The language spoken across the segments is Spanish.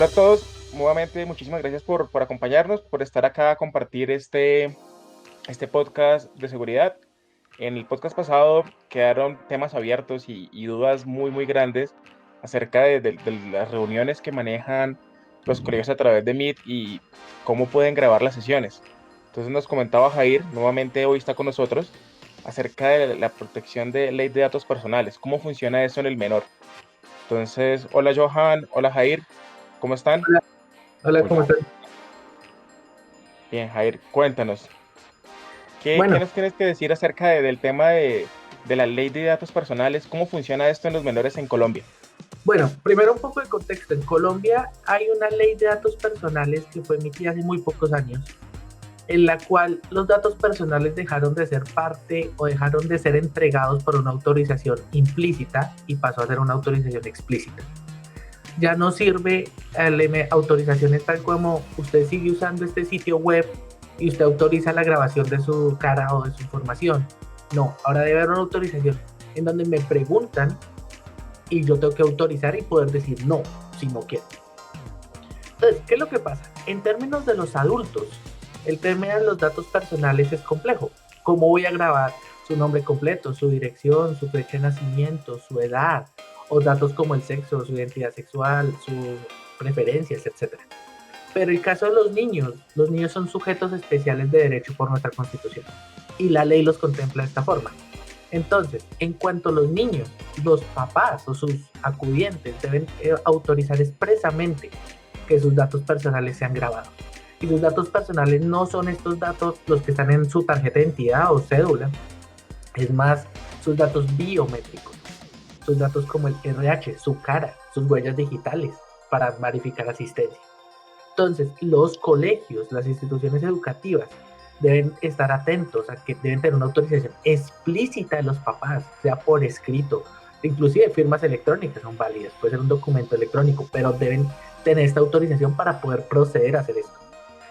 Hola a todos, nuevamente muchísimas gracias por acompañarnos, por estar acá a compartir este podcast de seguridad. En el podcast pasado quedaron temas abiertos y dudas muy grandes acerca de las reuniones que manejan los colegios a través de Meet y cómo pueden grabar las sesiones. Entonces nos comentaba Jair, nuevamente hoy está con nosotros, acerca de la protección de ley de datos personales, cómo funciona eso en el menor. Entonces, hola Johan, hola Jair, ¿cómo están? Hola, hola, ¿cómo Hola. estás? Bien, Jair, cuéntanos, ¿qué Bueno, nos tienes que decir acerca del tema de la ley de datos personales? ¿Cómo funciona esto en los menores en Colombia? primero un poco de contexto. En Colombia hay una ley de datos personales que fue emitida hace muy pocos años, en la cual los datos personales dejaron de ser parte o dejaron de ser entregados por una autorización implícita y pasó a ser una autorización explícita. Ya no sirve autorizaciones tal como usted sigue usando este sitio web y usted autoriza la grabación de su cara o de su información. No, ahora debe haber una autorización en donde me preguntan y yo tengo que autorizar y poder decir no si no quiero. Entonces, ¿qué es lo que pasa? En términos de los adultos, el tema de los datos personales es complejo. ¿Cómo voy a grabar su nombre completo, su dirección, su fecha de nacimiento, su edad, o datos como el sexo, su identidad sexual, sus preferencias, etcétera? Pero el caso de los niños son sujetos especiales de derecho por nuestra Constitución y la ley los contempla de esta forma. Entonces, en cuanto a los niños, los papás o sus acudientes deben autorizar expresamente que sus datos personales sean grabados. Y sus datos personales no son estos datos los que están en su tarjeta de identidad o cédula, es más, sus datos biométricos, sus datos como el RH, su cara, sus huellas digitales para verificar asistencia. Entonces, los colegios, las instituciones educativas, deben estar atentos a que deben tener una autorización explícita de los papás, sea por escrito, inclusive firmas electrónicas son válidas, puede ser un documento electrónico, pero deben tener esta autorización para poder proceder a hacer esto.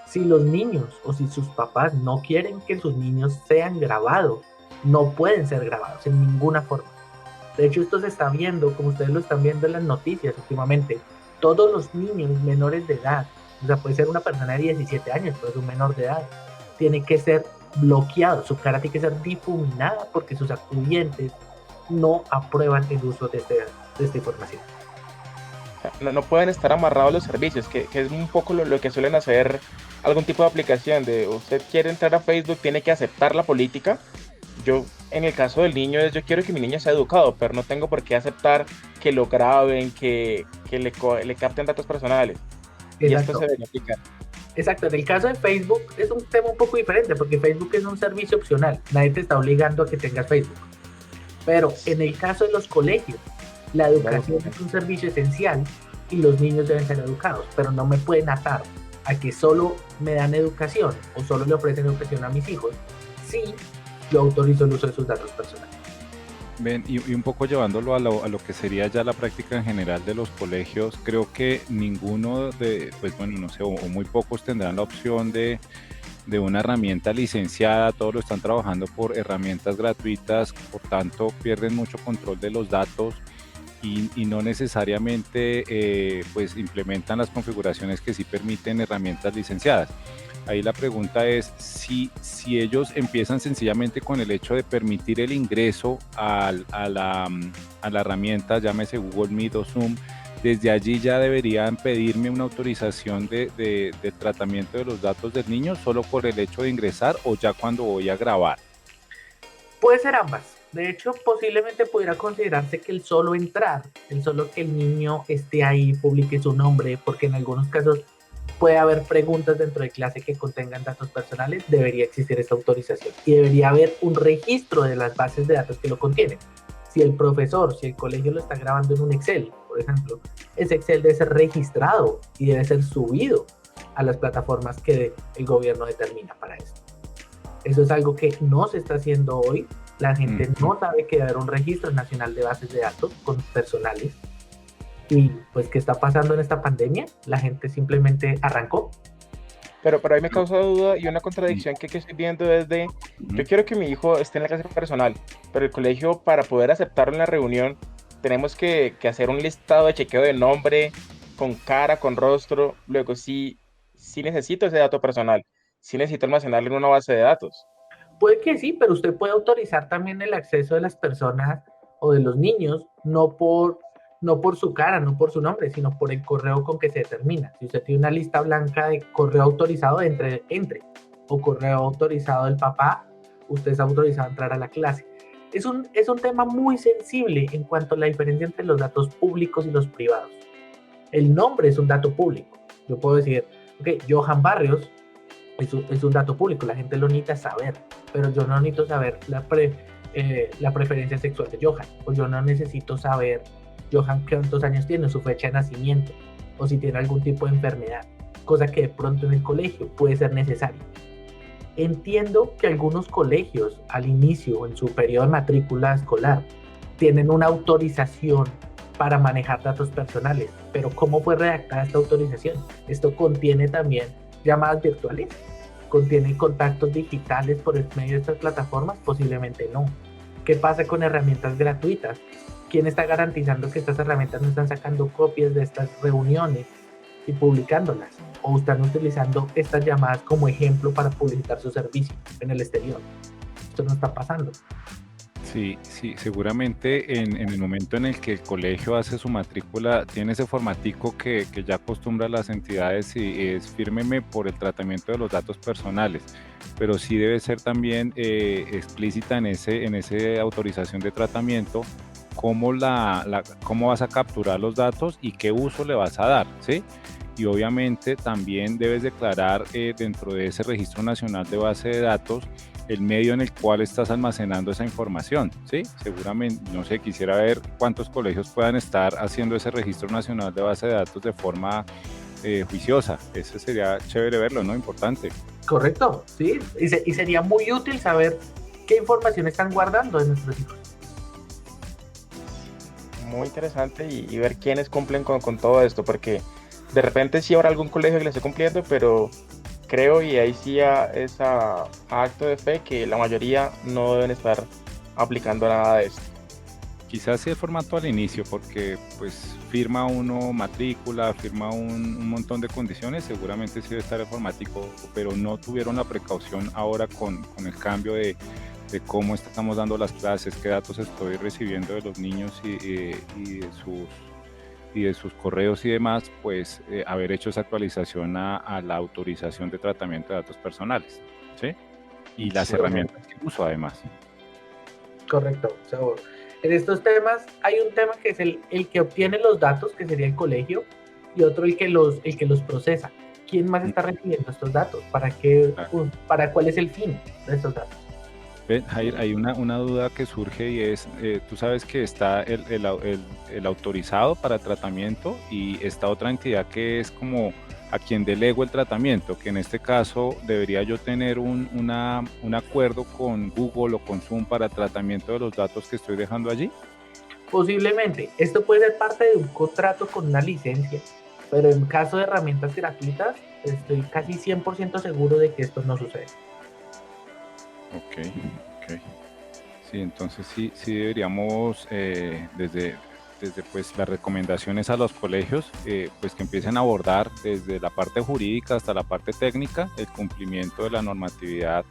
Si los niños o si sus papás no quieren que sus niños sean grabados, no pueden ser grabados en ninguna forma. De hecho, esto se está viendo, como ustedes lo están viendo en las noticias últimamente, todos los niños menores de edad, o sea, puede ser una persona de 17 años, puede ser un menor de edad, tiene que ser bloqueado, su cara tiene que ser difuminada porque sus acudientes no aprueban el uso de esta información. No pueden estar amarrados a los servicios, que es un poco lo que suelen hacer algún tipo de aplicación, de usted quiere entrar a Facebook, tiene que aceptar la política. Yo, en el caso del niño, yo quiero que mi niño sea educado, pero no tengo por qué aceptar que lo graben, que le capten datos personales. Y esto se Exacto. debe aplicar. Exacto, en el caso de Facebook es un tema un poco diferente porque Facebook es un servicio opcional, nadie te está obligando a que tengas Facebook. Pero en el caso de los colegios, la Claro. educación es un servicio esencial y los niños deben ser educados, pero no me pueden atar a que solo me dan educación o solo le ofrecen educación a mis hijos si yo autorizo el uso de sus datos personales. Ven, y un poco llevándolo a lo que sería ya la práctica en general de los colegios, creo que ninguno pues bueno, no sé, o muy pocos tendrán la opción de una herramienta licenciada, todos lo están trabajando por herramientas gratuitas, por tanto pierden mucho control de los datos y no necesariamente pues implementan las configuraciones que sí permiten herramientas licenciadas. Ahí la pregunta es si ellos empiezan sencillamente con el hecho de permitir el ingreso a la herramienta, llámese Google Meet o Zoom, desde allí ya deberían pedirme una autorización de tratamiento de los datos del niño solo por el hecho de ingresar o ya cuando voy a grabar. Puede ser ambas. De hecho, posiblemente pudiera considerarse que el solo entrar, el solo que el niño esté ahí, publique su nombre, porque en algunos casos puede haber preguntas dentro de clase que contengan datos personales, debería existir esta autorización y debería haber un registro de las bases de datos que lo contienen. Si el profesor, si el colegio lo está grabando en un Excel, por ejemplo, ese Excel debe ser registrado y debe ser subido a las plataformas que el gobierno determina para esto. Eso es algo que no se está haciendo hoy. La gente no sabe que debe haber un registro nacional de bases de datos con personales. Y pues, ¿qué está pasando en esta pandemia? La gente simplemente arrancó. Pero ahí me causa duda y una contradicción que estoy viendo es yo quiero que mi hijo esté en la clase personal, pero el colegio para poder aceptarlo en la reunión tenemos que hacer un listado de chequeo de nombre, con cara, con rostro, luego sí necesito ese dato personal, sí necesito almacenarlo en una base de datos. Puede que sí, pero usted puede autorizar también el acceso de las personas o de los niños, no por su cara, no por su nombre, sino por el correo con que se determina. Si usted tiene una lista blanca de correo autorizado, entre. O correo autorizado del papá, usted es autorizado a entrar a la clase. Es un tema muy sensible en cuanto a la diferencia entre los datos públicos y los privados. El nombre es un dato público. Yo puedo decir, ok, Johan Barrios es un dato público, la gente lo necesita saber, pero yo no necesito saber la preferencia sexual de Johan, o yo no necesito saber Johan cuántos años tiene, su fecha de nacimiento, o si tiene algún tipo de enfermedad, cosa que de pronto en el colegio puede ser necesario. Entiendo que algunos colegios al inicio, en su periodo de matrícula escolar, tienen una autorización para manejar datos personales, pero ¿cómo fue redactada esta autorización? Esto contiene también llamadas virtuales, contiene contactos digitales por el medio de estas plataformas, posiblemente no. ¿Qué pasa con herramientas gratuitas? ¿Quién está garantizando que estas herramientas no están sacando copias de estas reuniones y publicándolas? ¿O están utilizando estas llamadas como ejemplo para publicitar su servicio en el exterior? Esto no está pasando. Sí, sí, seguramente en el momento en el que el colegio hace su matrícula, tiene ese formatico que ya acostumbra a las entidades y es fírmeme por el tratamiento de los datos personales, pero sí debe ser también explícita en ese autorización de tratamiento cómo cómo vas a capturar los datos y qué uso le vas a dar, ¿sí? Y obviamente también debes declarar dentro de ese Registro Nacional de Base de Datos el medio en el cual estás almacenando esa información, ¿sí? Seguramente, no sé, quisiera ver cuántos colegios puedan estar haciendo ese Registro Nacional de Base de Datos de forma juiciosa. Eso sería chévere verlo, ¿no? Importante. Correcto, sí. Y sería muy útil saber qué información están guardando de nuestros hijos. Muy interesante y ver quiénes cumplen con todo esto, porque de repente sí habrá algún colegio que le esté cumpliendo, pero creo, y ahí sí es a acto de fe, que la mayoría no deben estar aplicando nada de esto. Quizás sí el formato al inicio, porque pues firma uno matrícula, firma un montón de condiciones, seguramente sí debe estar el formático, pero no tuvieron la precaución ahora con el cambio de cómo estamos dando las clases, qué datos estoy recibiendo de los niños y de sus correos y demás, pues haber hecho esa actualización a la autorización de tratamiento de datos personales, ¿sí? Y las herramientas que uso además. Correcto. So, en estos temas hay un tema que es el que obtiene los datos, que sería el colegio, y otro el que los procesa. ¿Quién más está recibiendo estos datos? ¿Para cuál es el fin de estos datos? Jair, hay una duda que surge y es, tú sabes que está el autorizado para tratamiento y esta otra entidad que es como a quien delego el tratamiento, que en este caso debería yo tener un acuerdo con Google o con Zoom para tratamiento de los datos que estoy dejando allí. Posiblemente. Esto puede ser parte de un contrato con una licencia, pero en caso de herramientas gratuitas, estoy casi 100% seguro de que esto no sucede. Ok. Sí, entonces sí deberíamos desde pues las recomendaciones a los colegios pues que empiecen a abordar desde la parte jurídica hasta la parte técnica el cumplimiento de la normatividad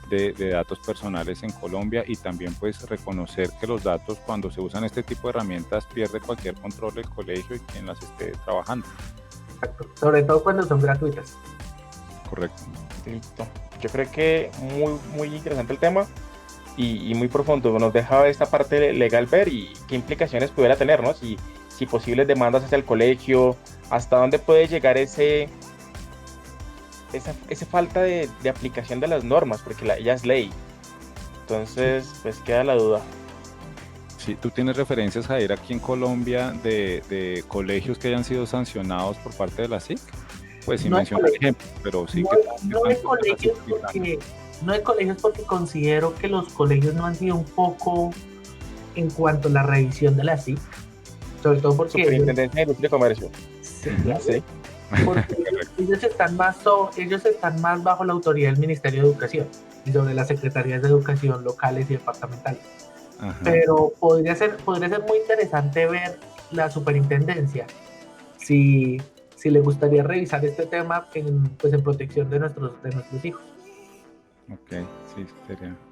de datos personales en Colombia y también pues reconocer que los datos cuando se usan este tipo de herramientas pierde cualquier control del colegio y quien las esté trabajando. Exacto. Sobre todo cuando son gratuitas. Correcto. Listo. Yo creo que muy interesante el tema y muy profundo. Nos deja esta parte legal ver y qué implicaciones pudiera tener, ¿no? Si posibles demandas hacia el colegio, hasta dónde puede llegar esa falta de aplicación de las normas, porque ya es ley. Entonces, pues queda la duda. Sí, ¿tú tienes referencias, Jair, aquí en Colombia de colegios que hayan sido sancionados por parte de la SIC? Pues sin mencionar ejemplos, pero sí que... No de colegios porque considero que los colegios no han sido un foco en cuanto a la revisión de la SIC, sobre todo porque... Superintendencia de Industria y Comercio. Sí. Porque ellos están más bajo la autoridad del Ministerio de Educación y sobre las secretarías de educación locales y departamentales. Ajá. Pero podría ser muy interesante ver la superintendencia si le gustaría revisar este tema pues en protección de nuestros hijos. Ok, sí,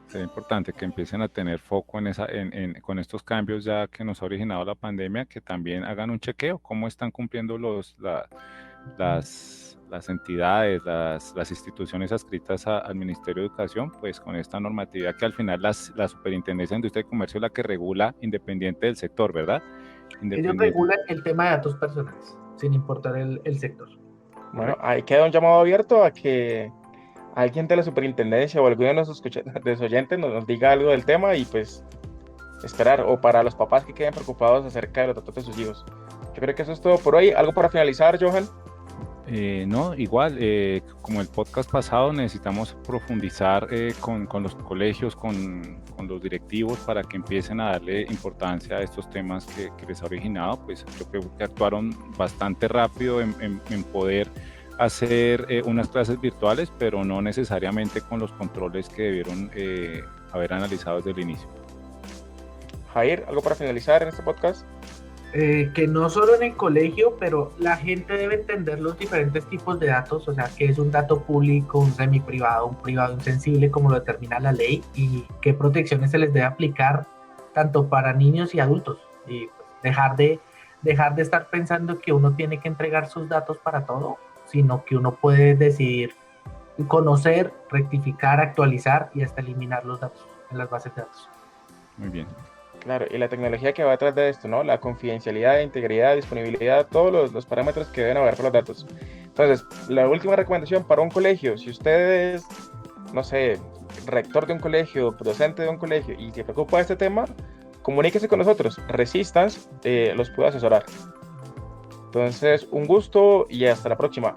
sería importante que empiecen a tener foco con estos cambios ya que nos ha originado la pandemia, que también hagan un chequeo, cómo están cumpliendo las entidades, las instituciones adscritas al Ministerio de Educación, pues con esta normatividad que al final la Superintendencia de Industria y Comercio es la que regula independiente del sector, ¿verdad? Ellos regulan el tema de datos personales, sin importar el sector. Bueno, ahí queda un llamado abierto a que alguien de la superintendencia o alguno de nuestros oyentes nos diga algo del tema y pues esperar, o para los papás que queden preocupados acerca de los datos de sus hijos. Yo creo que eso es todo por hoy. ¿Algo para finalizar, Johan? No, igual, como el podcast pasado, necesitamos profundizar con los colegios, con los directivos, para que empiecen a darle importancia a estos temas que les ha originado. Pues yo creo que actuaron bastante rápido en poder hacer unas clases virtuales, pero no necesariamente con los controles que debieron haber analizado desde el inicio. Jair, ¿algo para finalizar en este podcast? Que no solo en el colegio, pero la gente debe entender los diferentes tipos de datos, o sea, qué es un dato público, un semiprivado, un privado insensible, como lo determina la ley, y qué protecciones se les debe aplicar tanto para niños y adultos. Y pues, dejar de estar pensando que uno tiene que entregar sus datos para todo, sino que uno puede decidir conocer, rectificar, actualizar y hasta eliminar los datos en las bases de datos. Muy bien. Claro, y la tecnología que va detrás de esto, ¿no? La confidencialidad, integridad, disponibilidad, todos los parámetros que deben haber para los datos. Entonces, la última recomendación para un colegio, si usted es, no sé, rector de un colegio, docente de un colegio y se preocupa de este tema, comuníquese con nosotros, Resistance los puede asesorar. Entonces, un gusto y hasta la próxima.